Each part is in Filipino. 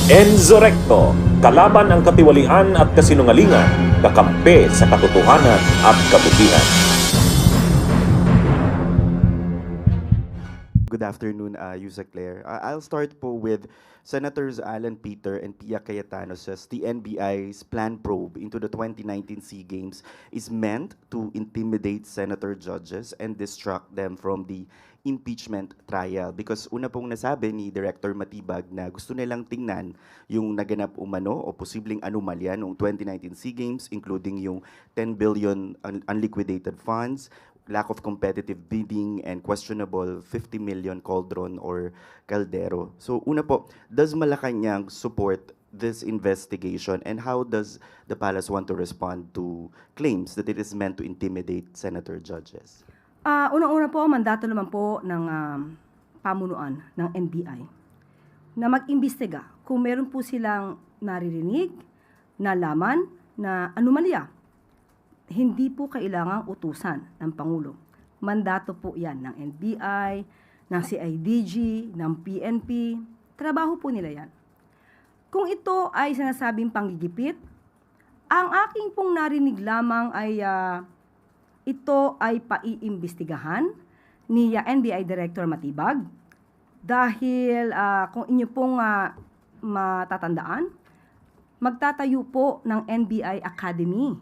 Enzo Recto, kalaban ang katiwalian at kasinungalingan, kakampi sa katotohanan at kabutihan. Good afternoon, Yusek Claire. I'll start po with Senators Alan Peter and Pia Cayetano says the NBI's planned probe into the 2019 SEA Games is meant to intimidate senator judges and distract them from the impeachment trial. Because una pong nasabi ni Director Matibag na gusto nilang tingnan yung naganap umano o posibleng anomalya noong 2019 SEA Games, including yung 10 billion unliquidated funds, lack of competitive bidding, and questionable 50 million cauldron or caldero. So una po, does Malacanang support this investigation, and how does the palace want to respond to claims that it is meant to intimidate senator judges? Unang-una po, mandato naman po ng pamunuan ng NBI na mag-imbestiga kung meron po silang naririnig, nalaman na anomalya. Hindi po kailangang utusan ng Pangulo. Mandato po yan ng NBI, ng CIDG, ng PNP. Trabaho po nila yan. Kung ito ay sinasabing panggigipit, ang aking pong narinig lamang ay ito ay paiimbestigahan ni NBI Director Matibag dahil kung inyo pong matatandaan, magtatayo po ng NBI Academy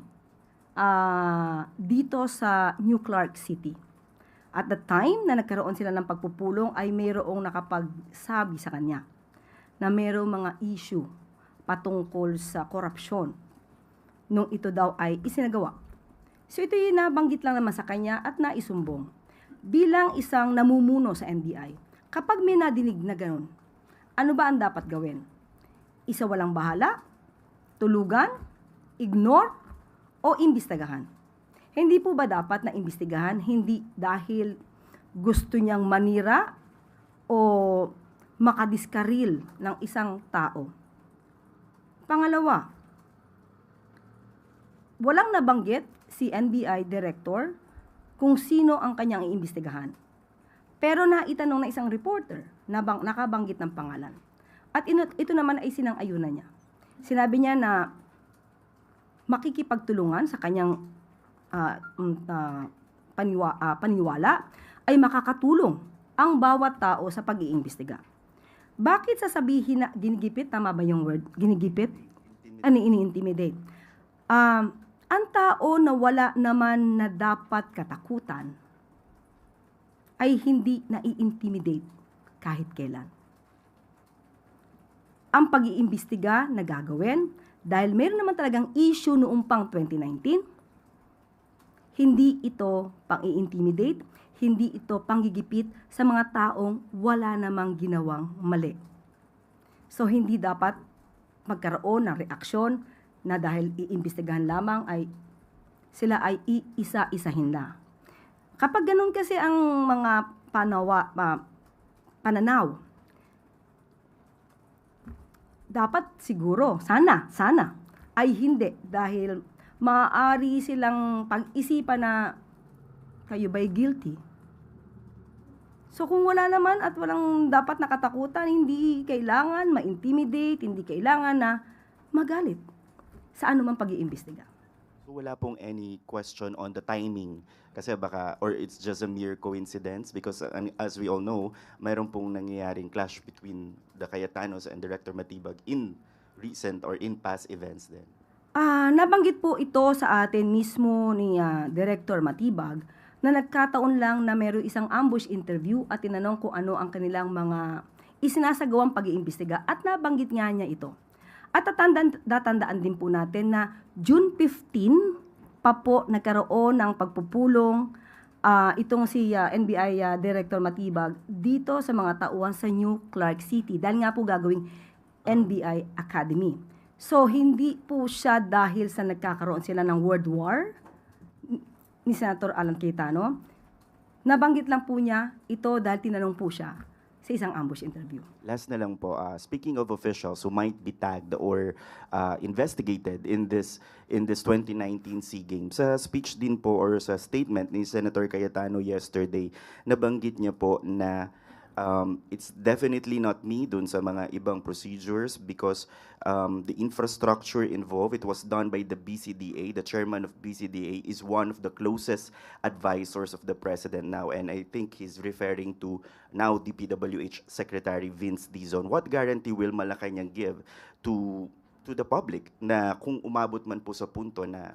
dito sa New Clark City. At the time na nagkaroon sila ng pagpupulong ay mayroong nakapagsabi sa kanya na mayroong mga issue patungkol sa korupsyon nung ito daw ay isinagawa. So ito yung nabanggit lang naman sa kanya at naisumbong. Bilang isang namumuno sa NBI, kapag may nadinig na ganun, ano ba ang dapat gawin? Isa walang bahala? Tulugan? Ignore? O imbestigahan? Hindi po ba dapat na imbestigahan hindi dahil gusto niyang manira o makadiskaril ng isang tao? Pangalawa, walang nabanggit si NBI Director kung sino ang kanyang iimbestigahan. Pero naitanong na isang reporter na nakabanggit ng pangalan. At ito naman ay sinang-ayunan niya. Sinabi niya na makikipagtulungan sa kanyang paniwala ay makakatulong ang bawat tao sa pag-iimbestiga. Bakit sasabihin na ginigipit? Tama ba yung word? Ginigipit? Ini-intimidate. Ang tao na wala naman na dapat katakutan ay hindi nai-intimidate kahit kailan. Ang pag-iimbestiga na gagawin dahil meron naman talagang issue noong pang 2019, hindi ito pang-i-intimidate, hindi ito panggigipit sa mga taong wala namang ginawang mali. So hindi dapat magkaroon ng reaksyon na dahil iimbestigahan lamang ay sila ay iisa-isahin na. Kapag ganun kasi ang mga pananaw, dapat siguro, sana, ay hindi. Dahil maaari silang pag-isipan na kayo ba'y guilty? So kung wala naman at walang dapat nakatakutan, hindi kailangan ma-intimidate, hindi kailangan na magalit sa anumang pag-iimbestiga. So wala pong any question on the timing kasi baka, or it's just a mere coincidence because as we all know, mayroon pong nangyayaring clash between the Cayetanos and Director Matibag in recent or in past events din. Nabanggit po ito sa atin mismo ni Director Matibag na nagkataon lang na mayroong isang ambush interview at tinanong kung ano ang kanilang mga isinasagawang pag-iimbestiga at nabanggit nga niya ito. At tatandaan din po natin na June 15 pa po nagkaroon ng pagpupulong itong si NBI Director Matibag dito sa mga tauhan sa New Clark City dahil nga po gagawing NBI Academy. So hindi po siya dahil sa nagkakaroon sila ng World War ni Senator Alan Cayetano. Nabanggit lang po niya ito dahil tinanong po siya sa isang ambush interview. Last na lang po, speaking of officials who might be tagged or investigated in this 2019 SEA Games, sa speech din po or sa statement ni Senator Cayetano yesterday, nabanggit niya po na It's definitely not me dun sa mga ibang procedures because the infrastructure involved, it was done by the BCDA. The chairman of BCDA is one of the closest advisors of the president now, and I think he's referring to now DPWH Secretary Vince Dizon. What guarantee will Malacanang give to the public na kung umabot man po sa punto na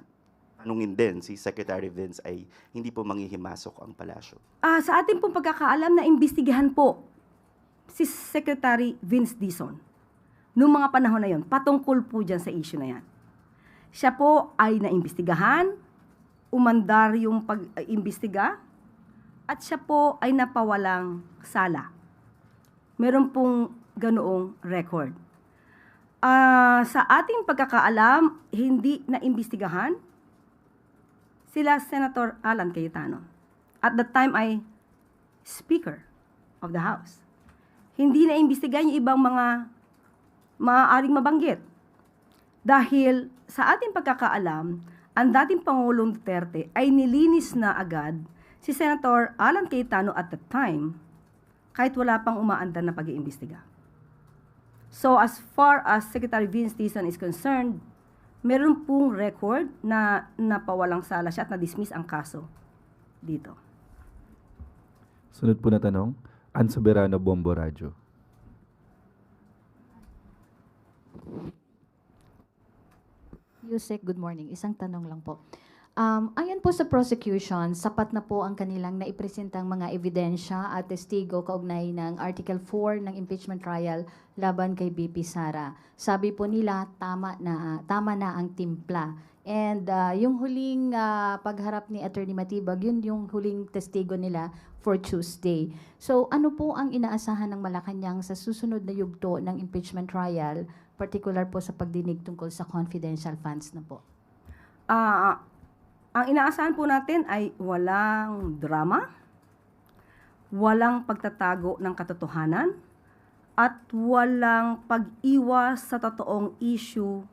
tanungin din si Secretary Vince ay hindi po manghihimasok ang palasyo? Sa ating pong pagkakaalam na imbestigahan po si Secretary Vince Dizon noong mga panahon na yon, patungkol po dyan sa issue na yan. Siya po ay naimbestigahan, umandar yung pag-imbestiga, at siya po ay napawalang sala. Meron pong ganoong record. Sa ating pagkakaalam, hindi naimbestigahan sila Senator Alan Cayetano. At that time ay Speaker of the House. Hindi na imbestigahan yung ibang mga maaaring mabanggit. Dahil sa ating pagkakaalam, ang dating Pangulong Duterte ay nilinis na agad si Senator Alan Cayetano at that time kahit wala pang umaandar na pag-iimbestiga. So as far as Secretary Vince Dizon is concerned, meron pong record na napawalang sala siya at na-dismiss ang kaso dito. Sunod po na tanong, Ann Soberano, Bombo Radyo. Yusek, good morning. Isang tanong lang po. Ayon po sa prosecution, sapat na po ang kanilang naipresentang mga ebidensya at testigo kaugnay ng Article 4 ng impeachment trial laban kay BP Sara. Sabi po nila, tama na ang timpla. And yung huling pagharap ni Attorney Matibag, yun yung huling testigo nila for Tuesday. So ano po ang inaasahan ng Malacanang sa susunod na yugto ng impeachment trial, particular po sa pagdinig tungkol sa confidential funds na po? Ang inaasahan po natin ay walang drama, walang pagtatago ng katotohanan, at walang pag-iwas sa totoong issue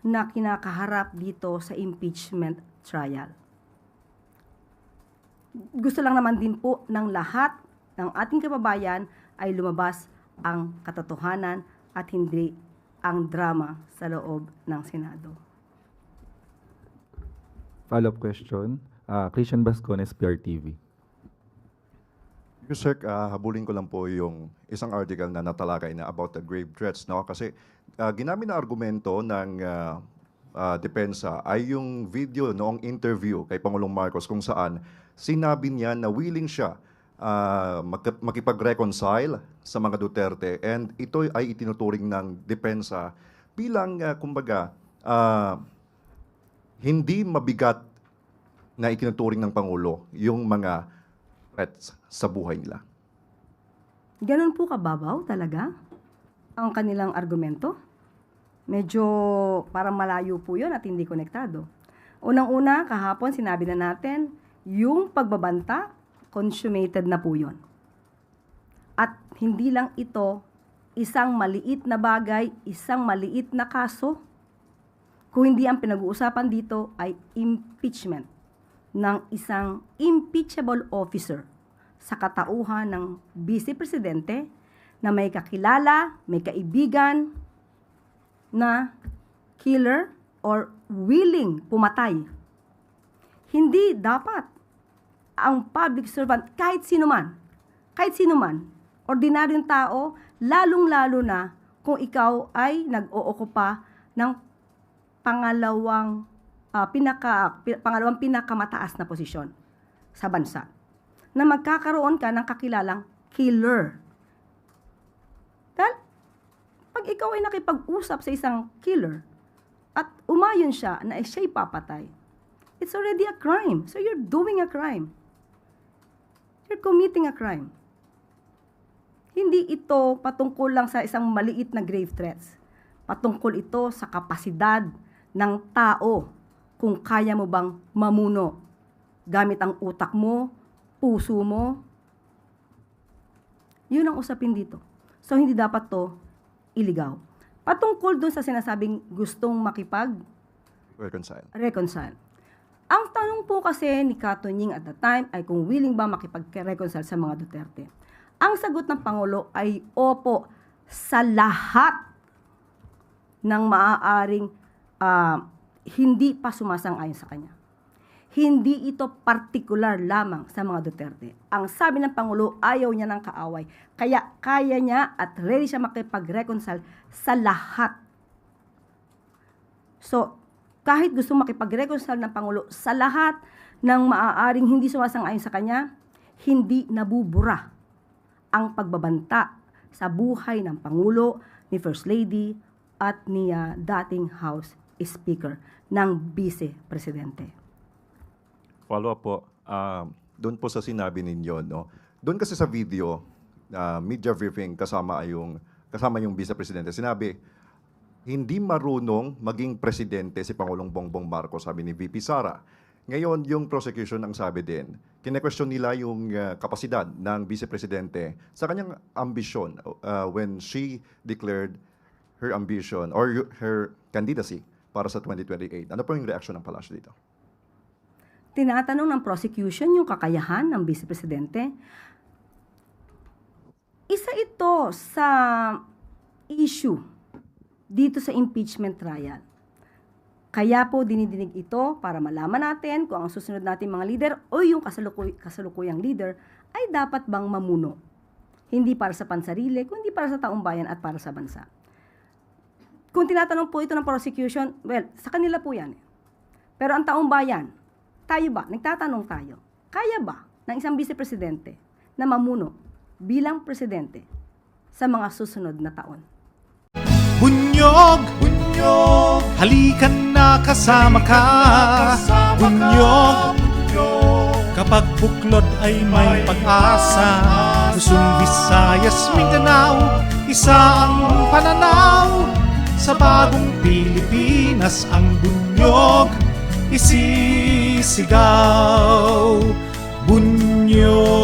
na kinakaharap dito sa impeachment trial. Gusto lang naman din po ng lahat ng ating kababayan ay lumabas ang katotohanan at hindi ang drama sa loob ng Senado. Follow-up question, Christian Bascones, PRTV. Yusek, habulin ko lang po yung isang article na natalakay na about the grave threats. No? Kasi ginamit na argumento ng depensa ay yung video noong interview kay Pangulong Marcos kung saan sinabi niya na willing siya makipag-reconcile sa mga Duterte, and ito ay itinuturing ng depensa bilang, kumbaga, hindi mabigat na itinuturing ng Pangulo yung mga threats sa buhay nila. Ganun po kababaw talaga ang kanilang argumento. Medyo parang malayo po yun at hindi konektado. Unang-una, kahapon sinabi na natin, yung pagbabanta, consummated na po yun. At hindi lang ito isang maliit na bagay, isang maliit na kaso, kung hindi ang pinag-uusapan dito ay impeachment ng isang impeachable officer sa katauhan ng Vice Presidente na may kakilala, may kaibigan na killer or willing pumatay. Hindi dapat ang public servant, kahit sino man, ordinaryong tao, lalong-lalo na kung ikaw ay nag-ookupa ng pangalawang pinakamataas na posisyon sa bansa, na magkakaroon ka ng kakilalang killer. Dahil pag ikaw ay nakipag-usap sa isang killer at umayon siya na siya'y papatay, it's already a crime. So you're doing a crime. You're committing a crime. Hindi ito patungkol lang sa isang maliit na grave threats. Patungkol ito sa kapasidad ng tao kung kaya mo bang mamuno gamit ang utak mo, puso mo. Yun ang usapin dito. So hindi dapat to iligaw. Patungkol dun sa sinasabing gustong reconcile. Ang tanong po kasi ni Kato Nying at the time ay kung willing ba makipag-reconcile sa mga Duterte. Ang sagot ng Pangulo ay opo sa lahat ng maaaring hindi pa sumasang-ayon sa kanya. Hindi ito partikular lamang sa mga Duterte. Ang sabi ng Pangulo, ayaw niya ng kaaway. Kaya kaya niya at ready siya makipag-reconcile sa lahat. So, kahit gusto makipag-reconcile ng Pangulo sa lahat ng maaaring hindi sumasang-ayon sa kanya, hindi nabubura ang pagbabanta sa buhay ng Pangulo, ni First Lady, at ni dating House Speaker ng Vice Presidente. Follow up po, doon po sa sinabi ninyo, no? Doon kasi sa video, media briefing kasama yung Vice Presidente, sinabi, hindi marunong maging presidente si Pangulong Bongbong Marcos, sabi ni VP Sara. Ngayon, yung prosecution ang sabi din, kine-question nila yung kapasidad ng Vice Presidente sa kanyang ambisyon when she declared her ambition or her candidacy para sa 2028. Ano po yung reaction ng palasyo dito? Tinatanong ng prosecution yung kakayahan ng Vice Presidente. Isa ito sa issue dito sa impeachment trial. Kaya po dinidinig ito para malaman natin kung ang susunod nating mga leader o yung kasalukuyang leader ay dapat bang mamuno. Hindi para sa pansarili, kundi para sa taong bayan at para sa bansa. Kung tinatanong po ito ng prosecution, well, sa kanila po yan. Pero ang taong bayan, tayo ba? Nagtatanong tayo. Kaya ba ng isang Vice Presidente na mamuno bilang presidente sa mga susunod na taon? Bunyog, bunyog, halikan na kasama ka. Bunyog, kapag buklod ay may pag-asa. Luzon, Visayas, Mindanao, isa ang pananaw. Sa bagong Pilipinas ang bunyog isisigaw. Bunyog.